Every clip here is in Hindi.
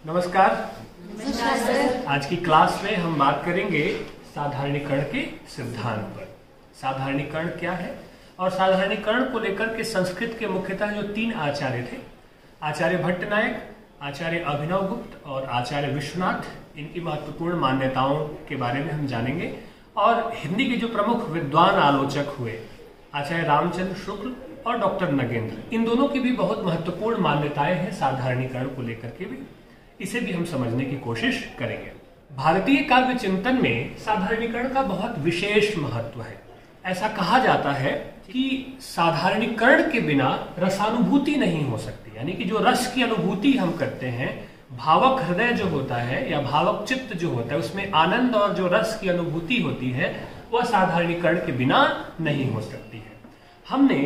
नमस्कार। नमस्कार सर। आज की क्लास में हम बात करेंगे साधारणीकरण के सिद्धांत पर। साधारणीकरण क्या है और साधारणीकरण को लेकर के संस्कृत के मुख्यतः जो तीन आचार्य थे, आचार्य भट्टनायक, आचार्य अभिनवगुप्त और आचार्य विश्वनाथ, इनकी महत्वपूर्ण मान्यताओं के बारे में हम जानेंगे। और हिंदी के जो प्रमुख विद्वान आलोचक हुए, आचार्य रामचंद्र शुक्ल और डॉक्टर नगेंद्र, इन दोनों की भी बहुत महत्वपूर्ण मान्यताएं हैं साधारणीकरण को लेकर के भी। इसे भी हम समझने की कोशिश करेंगे। भारतीय काव्य चिंतन में साधारणीकरण का बहुत विशेष महत्व है। ऐसा कहा जाता है कि साधारणीकरण के बिना रसानुभूति नहीं हो सकती, यानी कि जो रस की अनुभूति हम करते हैं, भावक हृदय जो होता है या भावक चित्त जो होता है, उसमें आनंद और जो रस की अनुभूति होती है वह साधारणीकरण के बिना नहीं हो सकती है। हमने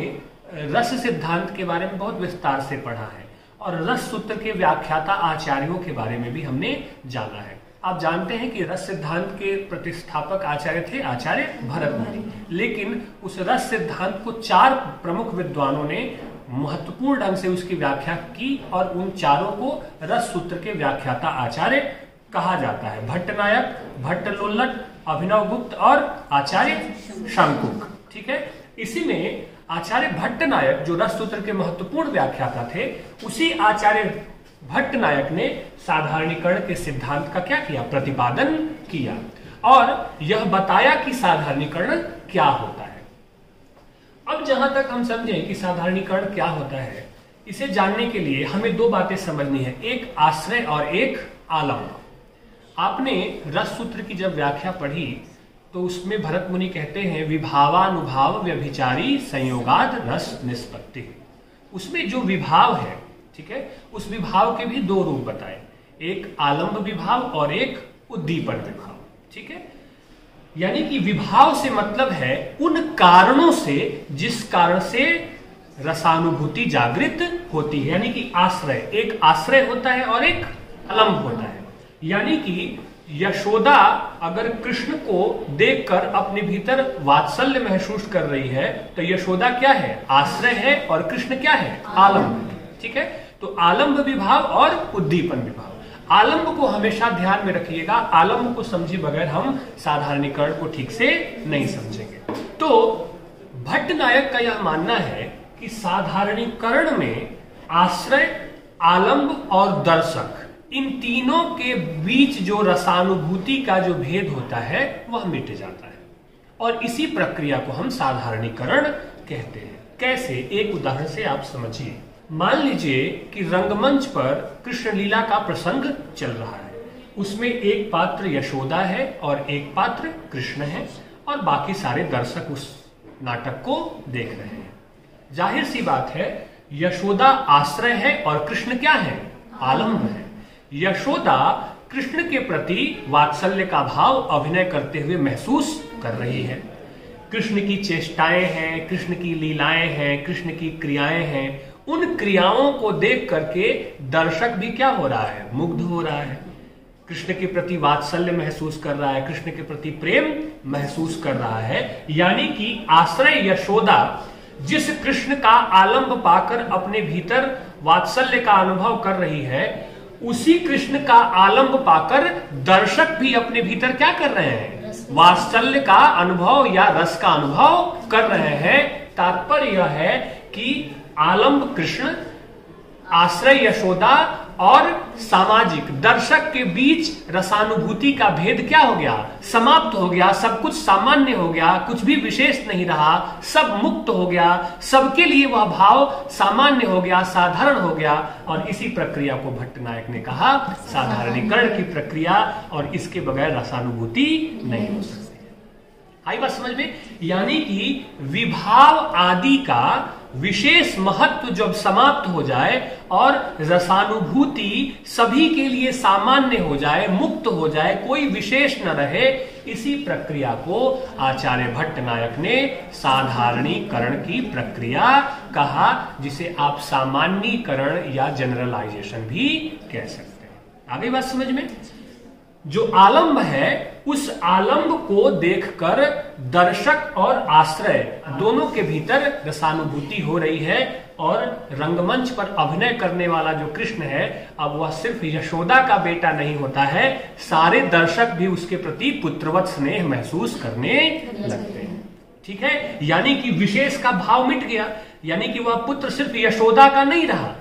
रस सिद्धांत के बारे में बहुत विस्तार से पढ़ा है और रस सूत्र के व्याख्याता आचार्यों के बारे में भी हमने जाना है। आप जानते हैं कि रस सिद्धांत के प्रतिष्ठापक आचार्य थे आचार्य भरत मुनि, लेकिन उस रस सिद्धांत को चार प्रमुख विद्वानों ने महत्वपूर्ण ढंग से उसकी व्याख्या की और उन चारों को रस सूत्र के व्याख्याता आचार्य कहा जाता है। भट्टनायक, भट्टलोल्लट, अभिनवगुप्त और आचार्य शंकुक। ठीक है, इसी में आचार्य भट्टनायक जो रस सूत्र के महत्वपूर्ण व्याख्याता थे, उसी आचार्य भट्टनायक ने साधारणीकरण के सिद्धांत का क्या किया, प्रतिपादन किया और यह बताया कि साधारणीकरण क्या होता है। अब जहां तक हम समझें कि साधारणीकरण क्या होता है, इसे जानने के लिए हमें दो बातें समझनी है, एक आश्रय और एक आलम्ब। आपने रस सूत्र की जब व्याख्या पढ़ी तो उसमें भरत मुनि कहते हैं विभावानुभाव व्यभिचारी संयोगाद रस निष्पत्ति। उसमें जो विभाव है, ठीक है, उस विभाव के भी दो रूप बताए, एक आलम्ब विभाव और एक उद्दीपन विभाव। ठीक है, यानी कि विभाव से मतलब है उन कारणों से जिस कारण से रसानुभूति जागृत होती है, यानी कि आश्रय, एक आश्रय होता है और एक आलम्ब होता है। यानी कि यशोदा अगर कृष्ण को देखकर अपने भीतर वात्सल्य महसूस कर रही है तो यशोदा क्या है, आश्रय है, और कृष्ण क्या है, आलम्ब। ठीक है, तो आलम्ब विभाव और उद्दीपन विभाव। आलम्ब को हमेशा ध्यान में रखिएगा, आलम्ब को समझे बगैर हम साधारणीकरण को ठीक से नहीं समझेंगे। तो भट्टनायक का यह मानना है कि साधारणीकरण में आश्रय, आलम्ब और दर्शक, इन तीनों के बीच जो रसानुभूति का जो भेद होता है वह मिट जाता है और इसी प्रक्रिया को हम साधारणीकरण कहते हैं। कैसे, एक उदाहरण से आप समझिए। मान लीजिए कि रंगमंच पर कृष्ण लीला का प्रसंग चल रहा है, उसमें एक पात्र यशोदा है और एक पात्र कृष्ण है और बाकी सारे दर्शक उस नाटक को देख रहे हैं। जाहिर सी बात है, यशोदा आश्रय है और कृष्ण क्या है, आलम्ब है। यशोदा कृष्ण के प्रति वात्सल्य का भाव अभिनय करते हुए महसूस कर रही है। कृष्ण की चेष्टाएं हैं, कृष्ण की लीलाएं हैं, कृष्ण की क्रियाएं हैं। उन क्रियाओं को देख करके दर्शक भी क्या हो रहा है, मुग्ध हो रहा है, कृष्ण के प्रति वात्सल्य महसूस कर रहा है, कृष्ण के प्रति प्रेम महसूस कर रहा है। यानी कि आश्रय यशोदा जिस कृष्ण का आलम्ब पाकर अपने भीतर वात्सल्य का अनुभव कर रही है, उसी कृष्ण का आलम्ब पाकर दर्शक भी अपने भीतर क्या कर रहे हैं, वात्सल्य का अनुभव या रस का अनुभव कर रहे हैं। तात्पर्य यह है कि आलम्ब कृष्ण, आश्रय यशोदा और सामाजिक दर्शक के बीच रसानुभूति का भेद क्या हो गया, समाप्त हो गया। सब कुछ सामान्य हो गया, कुछ भी विशेष नहीं रहा, सब मुक्त हो गया, सबके लिए वह भाव सामान्य हो गया, साधारण हो गया। और इसी प्रक्रिया को भट्टनायक ने कहा साधारणीकरण की प्रक्रिया, और इसके बगैर रसानुभूति नहीं हो सकती। आई बात समझ में? यानी कि विभाव आदि का विशेष महत्व जब समाप्त हो जाए और रसानुभूति सभी के लिए सामान्य हो जाए, मुक्त हो जाए, कोई विशेष न रहे, इसी प्रक्रिया को आचार्य भट्टनायक ने साधारणीकरण की प्रक्रिया कहा, जिसे आप सामान्यीकरण या जनरलाइजेशन भी कह सकते हैं। आगे बात समझ में? जो आलम्ब है उस आलम्ब को देखकर दर्शक और आश्रय दोनों के भीतर रसानुभूति हो रही है, और रंगमंच पर अभिनय करने वाला जो कृष्ण है, अब वह सिर्फ यशोदा का बेटा नहीं होता है, सारे दर्शक भी उसके प्रति पुत्रवत स्नेह महसूस करने लगते हैं। ठीक है, यानी कि विशेष का भाव मिट गया, यानी कि वह पुत्र सिर्फ यशोदा का नहीं रहा।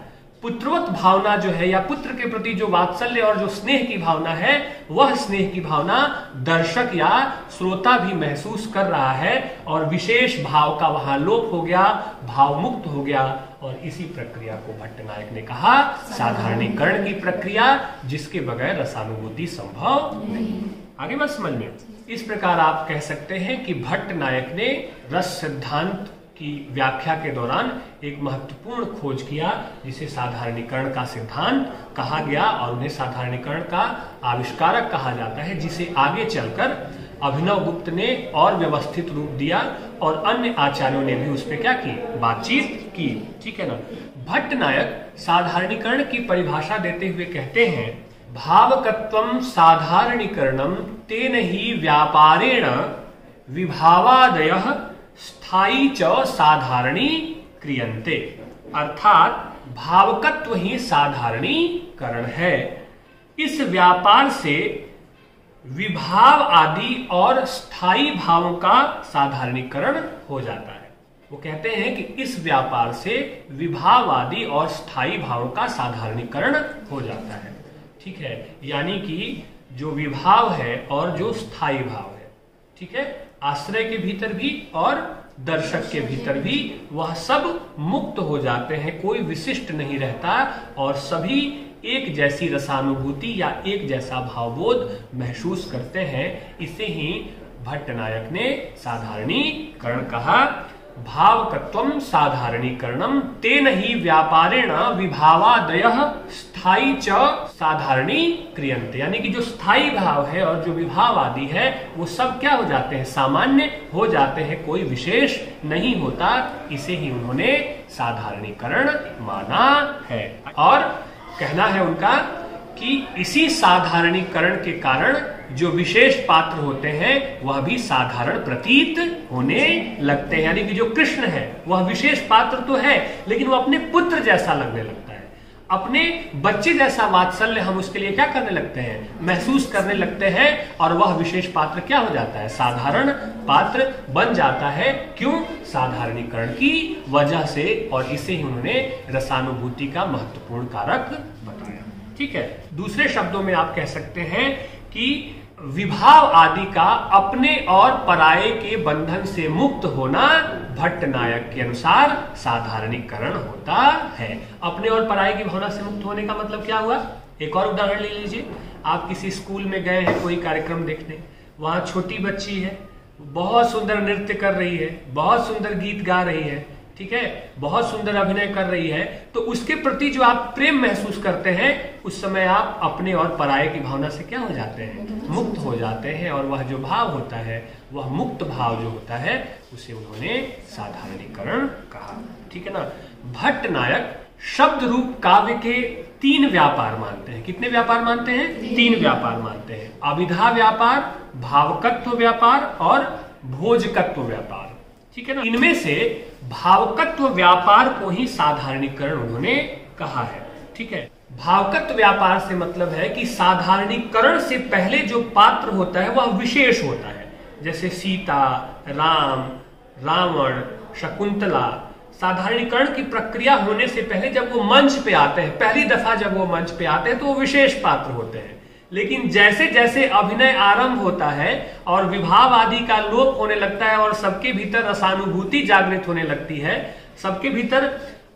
पुत्रवत भावना जो है, या पुत्र के प्रति जो वात्सल्य और जो स्नेह की भावना है, वह स्नेह की भावना दर्शक या श्रोता भी महसूस कर रहा है, और विशेष भाव का वहां लोप हो गया, भाव मुक्त हो गया। और इसी प्रक्रिया को भट्टनायक ने कहा साधारणीकरण की प्रक्रिया, जिसके बगैर रसानुभूति संभव नहीं। आगे बात समझ में। इस प्रकार आप कह सकते हैं कि भट्टनायक ने रस सिद्धांत की व्याख्या के दौरान एक महत्वपूर्ण खोज किया, जिसे साधारणीकरण का सिद्धांत कहा गया, और उन्हें साधारणीकरण का आविष्कारक कहा जाता है, जिसे आगे चलकर अभिनव गुप्त ने और व्यवस्थित रूप दिया, और अन्य आचार्यों ने भी उस पर क्या की, बातचीत की। ठीक है ना। भट्टनायक साधारणीकरण की परिभाषा देते हुए कहते हैं, भावकत्वम साधारणीकरणम तेन ही व्यापारेण विभावादयः स्थायी च साधारणी क्रियन्ते। अर्थात भावकत्व ही साधारणीकरण है। इस व्यापार से विभाव आदि और स्थायी भावों का साधारणीकरण हो जाता है। वो कहते हैं कि इस व्यापार से विभाव आदि और स्थायी भावों का साधारणीकरण हो जाता है। ठीक है, यानी कि जो विभाव है और जो स्थायी भाव है, ठीक है, आश्रय के भीतर भी और दर्शक के भीतर भी, वह सब मुक्त हो जाते हैं, कोई विशिष्ट नहीं रहता, और सभी एक जैसी रसानुभूति या एक जैसा भावबोध महसूस करते हैं। इसे ही भट्टनायक ने साधारणीकरण कहा। भावकत्वम साधारणीकरणम तेन ही व्यापारेण विभावादयः स्थायी च साधारणी क्रियन्ते। यानी कि जो स्थायी भाव है और जो विभाव आदि है, वो सब क्या हो जाते हैं, सामान्य हो जाते हैं, कोई विशेष नहीं होता। इसे ही उन्होंने साधारणीकरण माना है, और कहना है उनका कि इसी साधारणीकरण के कारण जो विशेष पात्र होते हैं वह भी साधारण प्रतीत होने लगते हैं। यानी कि जो कृष्ण है वह विशेष पात्र तो है, लेकिन वो अपने पुत्र जैसा लगने लगता है, अपने बच्चे जैसा वात्सल्य हम उसके लिए क्या करने लगते हैं, महसूस करने लगते हैं, और वह विशेष पात्र क्या हो जाता है, साधारण पात्र बन जाता है। क्यों? साधारणीकरण की वजह से। और इसे ही उन्होंने रसानुभूति का महत्वपूर्ण कारक बताया। ठीक है, दूसरे शब्दों में आप कह सकते हैं कि विभाव आदि का अपने और पराये के बंधन से मुक्त होना भट्टनायक के अनुसार साधारणीकरण होता है। अपने और पराये की भावना से मुक्त होने का मतलब क्या हुआ? एक और उदाहरण ले लीजिए। आप किसी स्कूल में गए हैं कोई कार्यक्रम देखने, वहां छोटी बच्ची है, बहुत सुंदर नृत्य कर रही है, बहुत सुंदर गीत गा रही है, ठीक है, बहुत सुंदर अभिनय कर रही है, तो उसके प्रति जो आप प्रेम महसूस करते हैं, उस समय आप अपने और पराये की भावना से क्या हो जाते हैं, मुक्त हो जाते हैं। और वह जो भाव होता है, वह मुक्त भाव जो होता है, उसे उन्होंने साधारणीकरण कहा। ठीक है ना। भट्टनायक शब्द रूप काव्य के 3 व्यापार मानते हैं। कितने व्यापार मानते हैं? 3 व्यापार मानते हैं। अभिधा व्यापार, भावकत्व व्यापार और भोजकत्व व्यापार। ठीक है ना। इनमें से भावकत्व व्यापार को ही साधारणीकरण उन्होंने कहा है। ठीक है। भावकत्व व्यापार से मतलब है कि साधारणीकरण से पहले जो पात्र होता है वह विशेष होता है। जैसे सीता, राम, रावण, शकुंतला, साधारणीकरण की प्रक्रिया होने से पहले जब वो मंच पे आते हैं, पहली दफा जब वो मंच पे आते हैं, तो वो विशेष पात्र होते हैं। लेकिन जैसे जैसे अभिनय आरंभ होता है और विभाव आदि का लोप होने लगता है और सबके भीतर रसानुभूति जागृत होने लगती है, सबके भीतर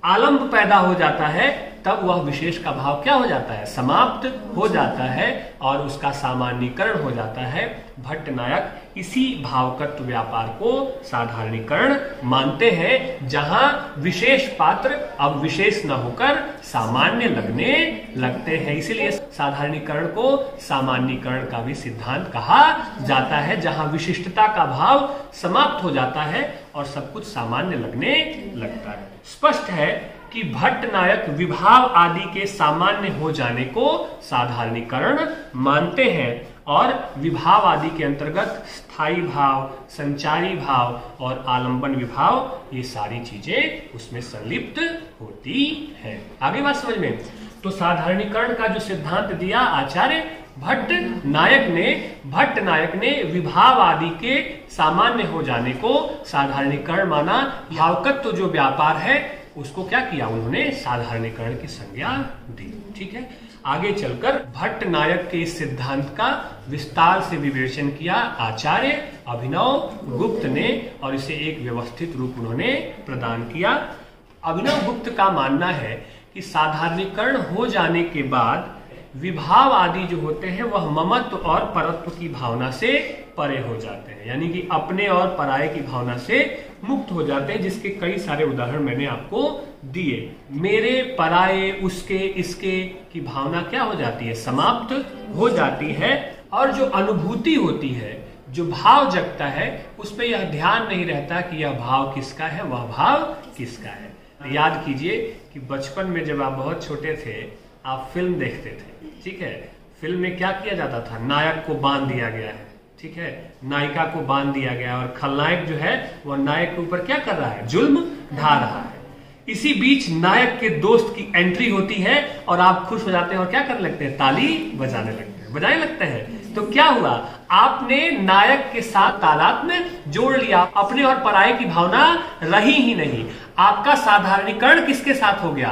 आलंब पैदा हो जाता है, तब वह विशेष का भाव क्या हो जाता है, समाप्त हो जाता है और उसका सामान्यीकरण हो जाता है। भट्टनायक इसी भावकत्व व्यापार को साधारणीकरण मानते हैं, जहां विशेष पात्र अब विशेष न होकर सामान्य लगने लगते हैं। इसीलिए साधारणीकरण को सामान्यीकरण का भी सिद्धांत कहा जाता है, जहां विशिष्टता का भाव समाप्त हो जाता है और सब कुछ सामान्य लगने लगता है। स्पष्ट है कि भट्टनायक विभाव आदि के सामान्य हो जाने को साधारणीकरण मानते हैं और विभाव आदि के अंतर्गत स्थायी भाव, संचारी भाव और आलंबन विभाव, ये सारी चीजें उसमें संलिप्त होती है। आगे बात समझ में। तो साधारणीकरण का जो सिद्धांत दिया आचार्य भट्ट नायक ने विभाव आदि के सामान्य हो जाने को साधारणीकरण माना। भावकत्व जो व्यापार है उसको क्या किया, उन्होंने साधारणीकरण की संज्ञा दी। ठीक है, आगे चलकर भट्ट नायक के इस सिद्धांत का विस्तार से विवेचन किया आचार्य अभिनव गुप्त ने और इसे एक व्यवस्थित रूप उन्होंने प्रदान किया। अभिनव गुप्त का मानना है कि साधारणीकरण हो जाने के बाद विभाव आदि जो होते हैं वह ममत्व और परत्व की भावना से परे हो जाते हैं, यानी कि अपने और पराये की भावना से मुक्त हो जाते हैं, जिसके कई सारे उदाहरण मैंने आपको दिए। मेरे, पराये, उसके, इसके की भावना क्या हो जाती है, समाप्त हो जाती है। और जो अनुभूति होती है, जो भाव जगता है, उसमें यह ध्यान नहीं रहता कि यह भाव किसका है, वह भाव किसका है। याद कीजिए कि बचपन में जब आप बहुत छोटे थे, आप फिल्म देखते थे, ठीक है। फिल्म में क्या किया जाता था, नायक को बांध दिया गया है, ठीक है, नायिका को बांध दिया गया और खलनायक जो है वह नायक के ऊपर क्या कर रहा है, जुल्म ढा रहा है। इसी बीच नायक के दोस्त की एंट्री होती है और आप खुश हो जाते हैं और क्या कर लगते हैं, ताली बजाने लगते हैं। तो क्या हुआ, आपने नायक के साथ तादात्म्य जोड़ लिया, अपने और पराये की भावना रही ही नहीं। आपका साधारणीकरण किसके साथ हो गया,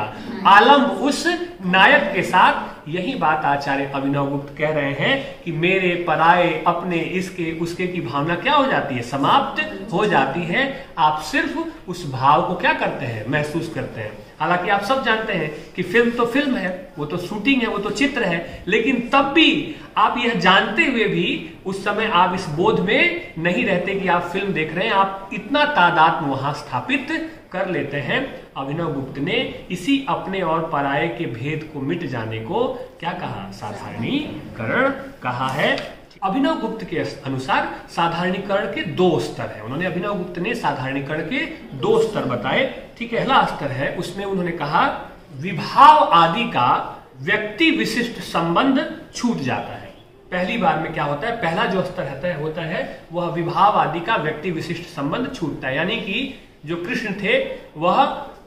आलम्ब उस नायक के साथ। यही बात आचार्य अभिनव गुप्त कह रहे हैं कि मेरे, पराये, अपने, इसके, उसके की भावना क्या हो जाती है, समाप्त हो जाती है। आप सिर्फ उस भाव को क्या करते हैं, महसूस करते हैं। हालांकि आप सब जानते हैं कि फिल्म तो फिल्म है, वो तो शूटिंग है, वो तो चित्र है, लेकिन तब भी आप यह जानते हुए भी उस समय आप इस बोध में नहीं रहते कि आप फिल्म देख रहे हैं। आप इतना तादात्म्य वहां स्थापित कर लेते हैं। अभिनव गुप्त ने इसी अपने और पराये के भेद को मिट जाने को क्या कहा, साधारणीकरण कहा है। अभिनव गुप्त के अनुसार साधारणीकरण के दो स्तर हैं। उन्होंने, अभिनव गुप्त ने साधारणीकरण के दो स्तर बताए, ठीक है। पहला स्तर है, उसमें उन्होंने कहा विभाव आदि का व्यक्ति विशिष्ट संबंध छूट जाता है। पहली बार में क्या होता है, पहला जो स्तर होता है वह विभाव आदि का व्यक्ति विशिष्ट संबंध छूटता है, यानी कि जो कृष्ण थे वह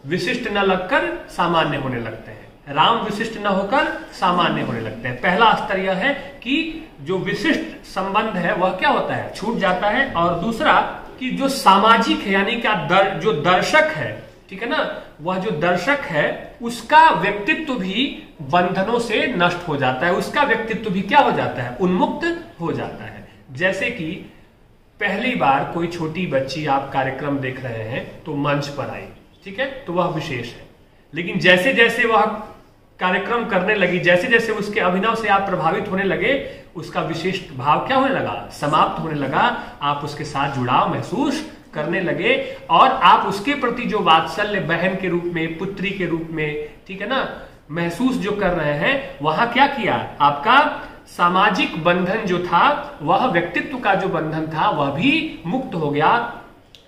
विशिष्ट न लगकर सामान्य होने लगते हैं, राम विशिष्ट न होकर सामान्य होने लगते हैं। पहला स्तर यह है कि जो विशिष्ट संबंध है वह क्या होता है, छूट जाता है। और दूसरा कि जो सामाजिक है, यानी कि जो दर्शक है, ठीक है ना, वह जो दर्शक है उसका व्यक्तित्व भी बंधनों से नष्ट हो जाता है, उसका व्यक्तित्व भी क्या हो जाता है, उन्मुक्त हो जाता है। जैसे कि पहली बार कोई छोटी बच्ची आप कार्यक्रम देख रहे हैं तो मंच पर आई, ठीक है, तो वह विशेष है। लेकिन जैसे जैसे वह कार्यक्रम करने लगी, जैसे जैसे उसके अभिनव से आप प्रभावित होने लगे, उसका विशिष्ट भाव क्या होने लगा, समाप्त होने लगा। आप उसके साथ जुड़ाव महसूस करने लगे और आप उसके प्रति जो वात्सल्य बहन के रूप में, पुत्री के रूप में, ठीक है ना, महसूस जो कर रहे हैं, वहां क्या किया, आपका सामाजिक बंधन जो था, वह व्यक्तित्व का जो बंधन था वह भी मुक्त हो गया।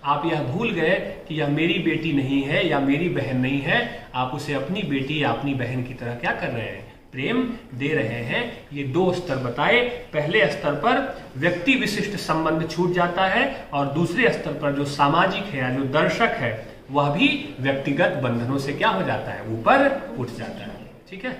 आप यह भूल गए कि यह मेरी बेटी नहीं है या मेरी बहन नहीं है, आप उसे अपनी बेटी या अपनी बहन की तरह क्या कर रहे हैं, प्रेम दे रहे हैं। ये दो स्तर बताए। पहले स्तर पर व्यक्ति विशिष्ट संबंध छूट जाता है और दूसरे स्तर पर जो सामाजिक है या जो दर्शक है वह भी व्यक्तिगत बंधनों से क्या हो जाता है, ऊपर उठ जाता है। ठीक है,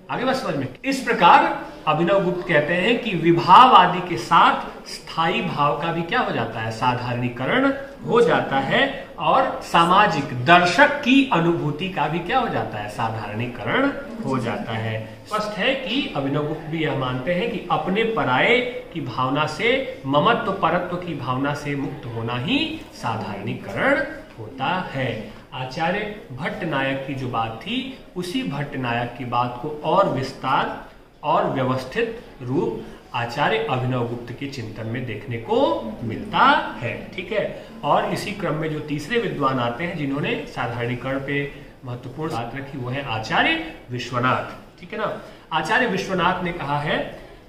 आगे बात समझ में। इस प्रकार अभिनव गुप्त कहते हैं कि विभाव आदि के साथ स्थायी भाव का भी क्या हो जाता है, साधारणीकरण हो जाता है और सामाजिक दर्शक की अनुभूति का भी क्या हो जाता है, साधारणीकरण हो जाता है। स्पष्ट है कि अभिनव गुप्त भी यह मानते हैं कि अपने पराये की भावना से, ममत्व परत्व की भावना से मुक्त होना ही साधारणीकरण होता है। आचार्य भट्ट नायक की जो बात थी, उसी भट्ट नायक की बात को और विस्तार और व्यवस्थित रूप आचार्य अभिनव गुप्त के चिंतन में देखने को मिलता है। ठीक है, और इसी क्रम में जो तीसरे विद्वान आते हैं जिन्होंने साधारणीकरण पे महत्वपूर्ण बात रखी, वो है आचार्य विश्वनाथ। ठीक है ना, आचार्य विश्वनाथ ने कहा है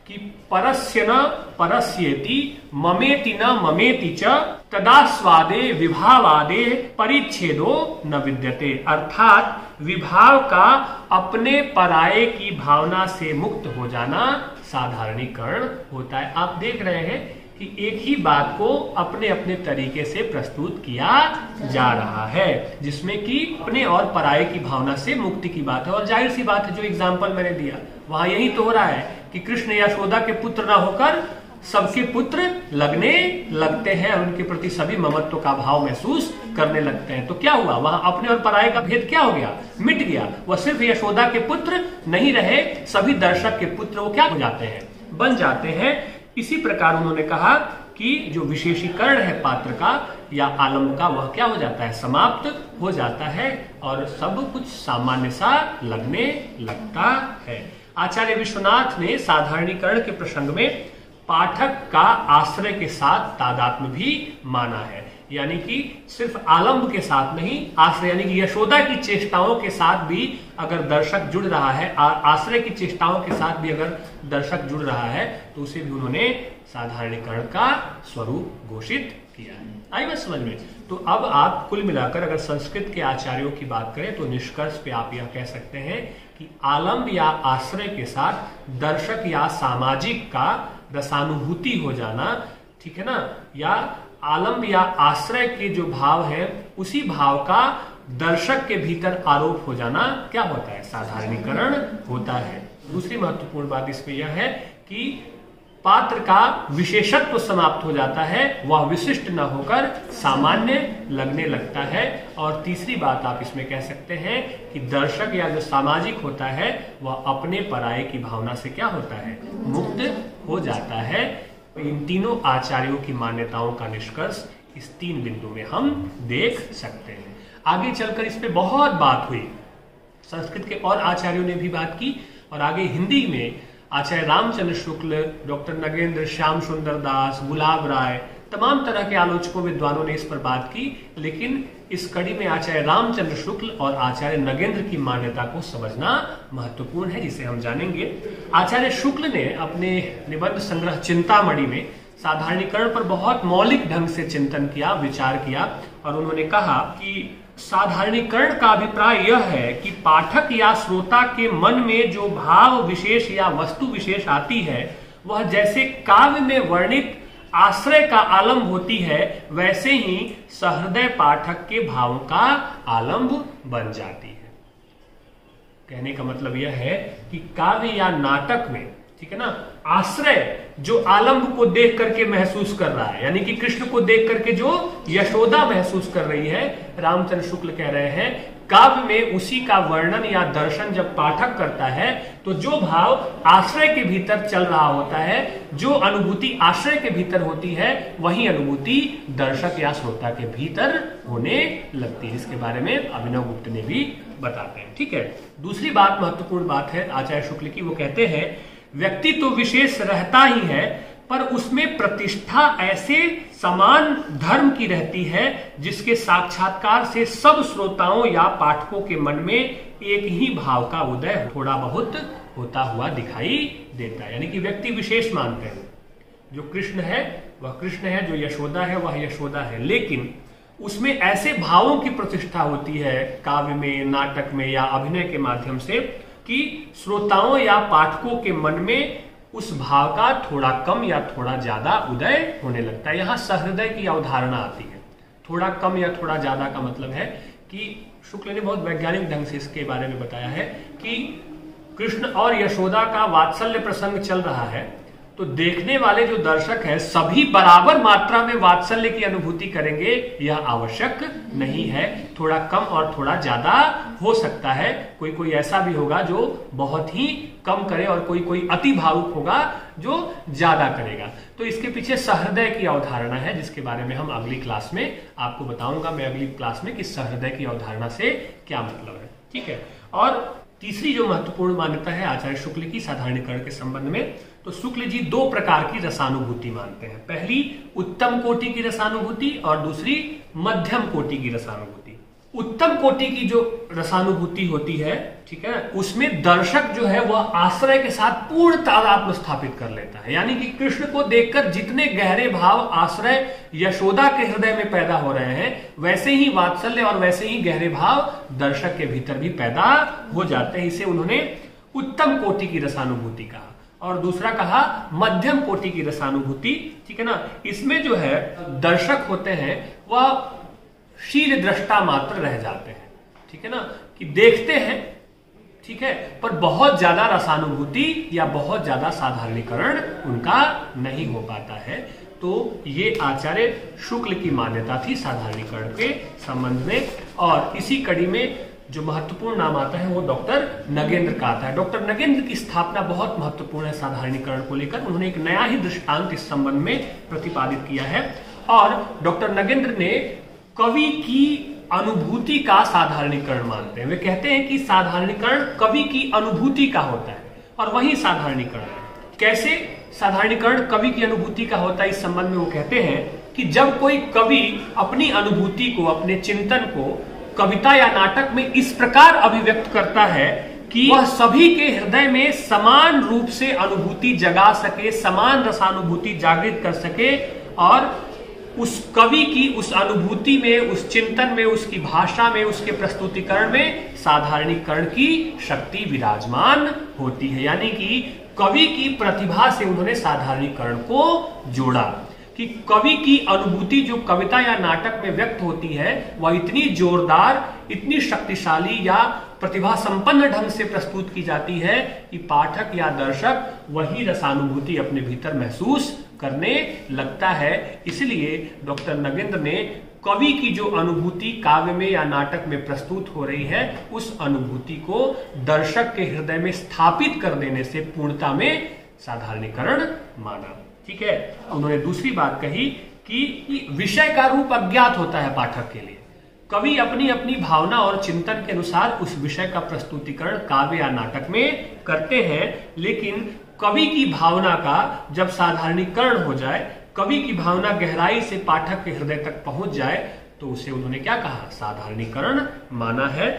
कि परस्य न परस्येति ममेति न ममेति च तदा स्वादे विभावादे परिच्छेदो न विद्यते। अर्थात विभाव का अपने पराये की भावना से मुक्त हो जाना साधारणीकरण होता है। आप देख रहे हैं कि एक ही बात को अपने अपने तरीके से प्रस्तुत किया जा रहा है, जिसमें कि अपने और पराये की भावना से मुक्ति की बात है। और जाहिर सी बात है, जो एग्जाम्पल मैंने दिया वहां यही तो हो रहा है कि कृष्ण यशोदा के पुत्र ना होकर सबके पुत्र लगने लगते हैं, उनके प्रति सभी ममत्व का भाव महसूस करने लगते हैं। तो क्या हुआ, वहां अपने और पराये का भेद क्या हो गया, मिट गया। वह सिर्फ यशोदा के पुत्र नहीं रहे, सभी दर्शक के पुत्र वो क्या हो जाते हैं, बन जाते हैं। इसी प्रकार उन्होंने कहा कि जो विशेषीकरण है पात्र का या आलम्ब का, वह क्या हो जाता है, समाप्त हो जाता है और सब कुछ सामान्य सा लगने लगता है। आचार्य विश्वनाथ ने साधारणीकरण के प्रसंग में पाठक का आश्रय के साथ तादात्म्य भी माना है, यानी कि सिर्फ आलम्ब के साथ नहीं, आश्रय यानी कि यशोदा की चेष्टाओं के साथ भी अगर दर्शक जुड़ रहा है, आश्रय की चेष्टाओं के साथ भी अगर दर्शक जुड़ रहा है, तो उसे भी उन्होंने साधारणीकरण का स्वरूप घोषित किया है। आई बात समझ में? तो अब आप कुल मिलाकर अगर संस्कृत के आचार्यों की बात करें तो निष्कर्ष पे आप यह कह सकते हैं कि आलम्ब या आश्रय के साथ दर्शक या सामाजिक का रसानुभूति हो जाना, ठीक है ना, या आलम्ब या आश्रय के जो भाव है उसी भाव का दर्शक के भीतर आरोप हो जाना क्या होता है, साधारणीकरण होता है। दूसरी महत्वपूर्ण बात इसमें यह है कि पात्र का विशेषत्व समाप्त हो जाता है, वह विशिष्ट न होकर सामान्य लगने लगता है। और तीसरी बात आप इसमें कह सकते हैं कि दर्शक या जो सामाजिक होता है वह अपने पराये की भावना से क्या होता है, मुक्त हो जाता है। इन तीनों आचार्यों की मान्यताओं का निष्कर्ष इस 3 बिंदु में हम देख सकते हैं। आगे चलकर इस पे बहुत बात हुई, संस्कृत के और आचार्यों ने भी बात की, और आगे हिंदी में आचार्य रामचंद्र शुक्ल, डॉक्टर नगेंद्र, श्याम सुंदर दास, गुलाब राय, तमाम तरह के आलोचकों विद्वानों ने इस पर बात की। लेकिन इस कड़ी में आचार्य रामचंद्र शुक्ल और आचार्य नगेंद्र की मान्यता को समझना महत्वपूर्ण है, जिसे हम जानेंगे। आचार्य शुक्ल ने अपने निबंध संग्रह चिंतामणि में साधारणीकरण पर बहुत मौलिक ढंग से चिंतन किया, विचार किया, और उन्होंने कहा कि साधारणीकरण का अभिप्राय यह है कि पाठक या श्रोता के मन में जो भाव विशेष या वस्तु विशेष आती है, वह जैसे काव्य में वर्णित आश्रय का आलम्ब होती है, वैसे ही सहृदय पाठक के भावों का आलम्ब बन जाती है। कहने का मतलब यह है कि काव्य या नाटक में, ठीक है ना, आश्रय जो आलम्ब को देख करके महसूस कर रहा है, यानी कि कृष्ण को देख करके जो यशोदा महसूस कर रही है, रामचंद्र शुक्ल कह रहे हैं काव्य में उसी का वर्णन या दर्शन जब पाठक करता है तो जो भाव आश्रय के भीतर चल रहा होता है, जो अनुभूति आश्रय के भीतर होती है, वही अनुभूति दर्शक या श्रोता के भीतर होने लगती है। इसके बारे में अभिनव गुप्त ने भी बताते हैं। ठीक है, दूसरी बात, महत्वपूर्ण बात है आचार्य शुक्ल की, वो कहते हैं व्यक्ति तो विशेष रहता ही है, पर उसमें प्रतिष्ठा ऐसे समान धर्म की रहती है जिसके साक्षात्कार से सब श्रोताओं या पाठकों के मन में एक ही भाव का उदय थोड़ा बहुत होता हुआ दिखाई देता है। यानी कि व्यक्ति विशेष मानते हैं, जो कृष्ण है वह कृष्ण है, जो यशोदा है वह यशोदा है, लेकिन उसमें ऐसे भावों की प्रतिष्ठा होती है काव्य में, नाटक में या अभिनय के माध्यम से कि श्रोताओं या पाठकों के मन में उस भाव का थोड़ा कम या थोड़ा ज्यादा उदय होने लगता है। यहां सहृदय की अवधारणा आती है। थोड़ा कम या थोड़ा ज्यादा का मतलब है कि शुक्ल ने बहुत वैज्ञानिक ढंग से इसके बारे में बताया है कि कृष्ण और यशोदा का वात्सल्य प्रसंग चल रहा है, तो देखने वाले जो दर्शक है सभी बराबर मात्रा में वात्सल्य की अनुभूति करेंगे, यह आवश्यक नहीं है। थोड़ा कम और थोड़ा ज्यादा हो सकता है। कोई कोई ऐसा भी होगा जो बहुत ही कम करे और कोई कोई अति भावुक होगा जो ज्यादा करेगा। तो इसके पीछे सहृदय की अवधारणा है, जिसके बारे में हम अगली क्लास में आपको बताऊंगा, मैं अगली क्लास में कि सहृदय की अवधारणा से क्या मतलब है। ठीक है, और तीसरी जो महत्वपूर्ण मान्यता है आचार्य शुक्ल की साधारणीकरण के संबंध में, तो शुक्ल जी 2 प्रकार की रसानुभूति मानते हैं। पहली उत्तम कोटि की रसानुभूति और दूसरी मध्यम कोटि की रसानुभूति। उत्तम कोटि की जो रसानुभूति होती है, ठीक है, उसमें दर्शक जो है वह आश्रय के साथ पूर्ण तादात्म्य स्थापित कर लेता है। यानी कि कृष्ण को देखकर जितने गहरे भाव आश्रय यशोदा के हृदय में पैदा हो रहे हैं, वैसे ही वात्सल्य और वैसे ही गहरे भाव दर्शक के भीतर भी पैदा हो जाते हैं। इसे उन्होंने उत्तम कोटि की रसानुभूति कहा। और दूसरा कहा मध्यम कोटि की रसानुभूति, ठीक है ना। इसमें जो है दर्शक होते हैं वह शील दृष्टा मात्र रह जाते हैं, ठीक है ना, कि देखते हैं, ठीक है, पर बहुत ज्यादा रसानुभूति या बहुत ज्यादा साधारणीकरण उनका नहीं हो पाता है। तो ये आचार्य शुक्ल की मान्यता थी साधारणीकरण के संबंध में। और इसी कड़ी में जो महत्वपूर्ण नाम आता है वो डॉक्टर नगेंद्र का आता है। डॉक्टर नगेंद्र की स्थापना बहुत महत्वपूर्ण है साधारणीकरण को लेकर। उन्होंने एक नया ही दृष्टांत इस संबंध में प्रतिपादित किया है। और डॉक्टर नगेंद्र ने कवि की अनुभूति का साधारणीकरण मानते हैं। वे कहते हैं कि साधारणीकरण कवि की अनुभूति का होता है और वही साधारणीकरण है। कैसे साधारणीकरण कवि की अनुभूति का होता है, इस संबंध में वो कहते हैं कि जब कोई कवि अपनी अनुभूति को, अपने चिंतन को कविता या नाटक में इस प्रकार अभिव्यक्त करता है कि वह सभी के हृदय में समान रूप से अनुभूति जगा सके, समान रसानुभूति जागृत कर सके, और उस कवि की उस अनुभूति में, उस चिंतन में, उसकी भाषा में, उसके प्रस्तुतिकरण में साधारणीकरण की शक्ति विराजमान होती है। यानी कि कवि की प्रतिभा से उन्होंने साधारणीकरण को जोड़ा कि कवि की अनुभूति जो कविता या नाटक में व्यक्त होती है वह इतनी जोरदार, इतनी शक्तिशाली या प्रतिभा संपन्न ढंग से प्रस्तुत की जाती है कि पाठक या दर्शक वही रसानुभूति अपने भीतर महसूस करने लगता है। इसलिए डॉक्टर नगेंद्र ने कवि की जो अनुभूति काव्य में या नाटक में प्रस्तुत हो रही है, उस अनुभूति को दर्शक के हृदय में स्थापित कर देने से पूर्णता में साधारणीकरण माना। ठीक है। उन्होंने दूसरी बात कही कि विषय का रूप अज्ञात होता है पाठक के लिए। कवि अपनी अपनी भावना और चिंतन के अनुसार उस विषय का प्रस्तुतिकरण काव्य या नाटक में करते हैं, लेकिन कवि की भावना का जब साधारणीकरण हो जाए, कवि की भावना गहराई से पाठक के हृदय तक पहुंच जाए, तो उसे उन्होंने क्या कहा, साधारणीकरण माना है।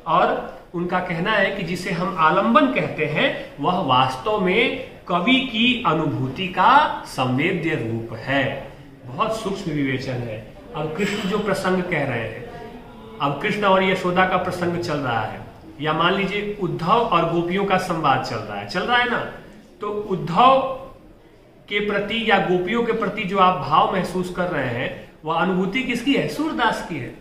और उनका कहना है कि जिसे हम आलंबन कहते हैं वह वास्तव में कवि की अनुभूति का संवेद्य रूप है। बहुत सूक्ष्म विवेचन है। अब कृष्ण जो प्रसंग कह रहे हैं, अब कृष्ण और यशोदा का प्रसंग चल रहा है, या मान लीजिए उद्धव और गोपियों का संवाद चल रहा है ना, तो उद्धव के प्रति या गोपियों के प्रति जो आप भाव महसूस कर रहे हैं वह अनुभूति किसकी है, सूरदास की है।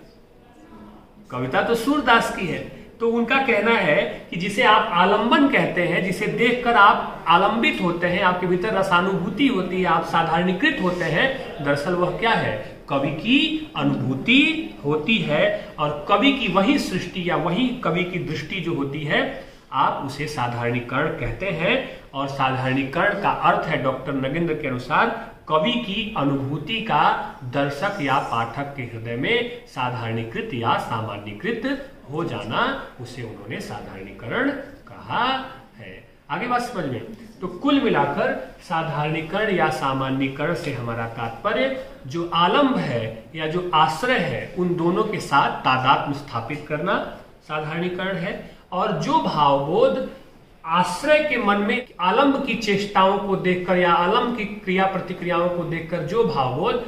कविता तो सूरदास की है। तो उनका कहना है कि जिसे आप आलंबन कहते हैं, जिसे देखकर आप आलंबित होते हैं, आपके भीतर रसानुभूति होती है, आप साधारणीकृत होते हैं, दरअसल वह क्या है, कवि की अनुभूति होती है। और कवि की वही सृष्टि या वही कवि की दृष्टि जो होती है, आप उसे साधारणीकरण कहते हैं। और साधारणीकरण का अर्थ है डॉक्टर नगेंद्र के अनुसार कवि की अनुभूति का दर्शक या पाठक के हृदय में साधारणीकृत या सामान्यकृत हो जाना, उसे उन्होंने साधारणीकरण कहा है। आगे बात समझ में। तो कुल मिलाकर साधारणीकरण या सामान्यीकरण से हमारा तात्पर्य जो आलंब है या जो आश्रय है, उन दोनों के साथ तादात्म्य स्थापित करना साधारणीकरण है। और जो भावबोध आश्रय के मन में आलंब की चेष्टाओं को देखकर या आलंब की क्रिया प्रतिक्रियाओं को देखकर जो भावबोध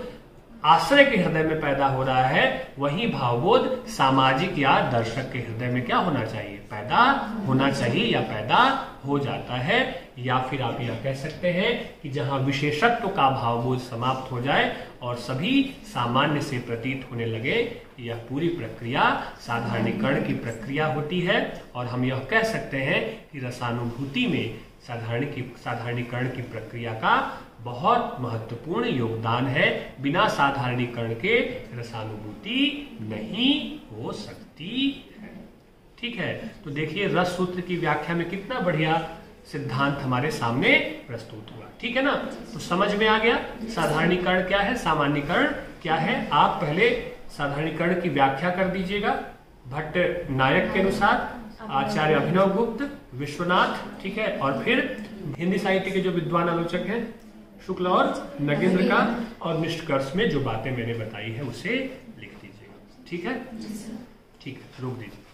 आश्रय के हृदय में पैदा हो रहा है, वही भावबोध सामाजिक या दर्शक के हृदय में क्या होना चाहिए, पैदा होना चाहिए या पैदा हो जाता है। या फिर आप यह कह सकते हैं कि जहां विशेषत्व का भावबोध समाप्त हो जाए और सभी सामान्य से प्रतीत होने लगे, यह पूरी प्रक्रिया साधारणीकरण की प्रक्रिया होती है। और हम यह कह सकते हैं कि रसानुभूति में साधारणीकरण की प्रक्रिया का बहुत महत्वपूर्ण योगदान है। बिना साधारणीकरण के रसानुभूति नहीं हो सकती है। ठीक है। तो देखिए रस सूत्र की व्याख्या में कितना बढ़िया सिद्धांत हमारे सामने प्रस्तुत हुआ। ठीक है ना। तो समझ में आ गया साधारणीकरण क्या है, सामान्यीकरण क्या है। आप पहले साधारणीकरण की व्याख्या कर दीजिएगा भट्ट नायक के अनुसार, आचार्य अभिनव गुप्त, विश्वनाथ, ठीक है, और फिर हिंदी साहित्य के जो विद्वान आलोचक हैं शुक्ल और नगेंद्र का, और निष्कर्ष में जो बातें मैंने बताई है उसे लिख दीजिएगा। ठीक है। ठीक है, रोक दीजिए।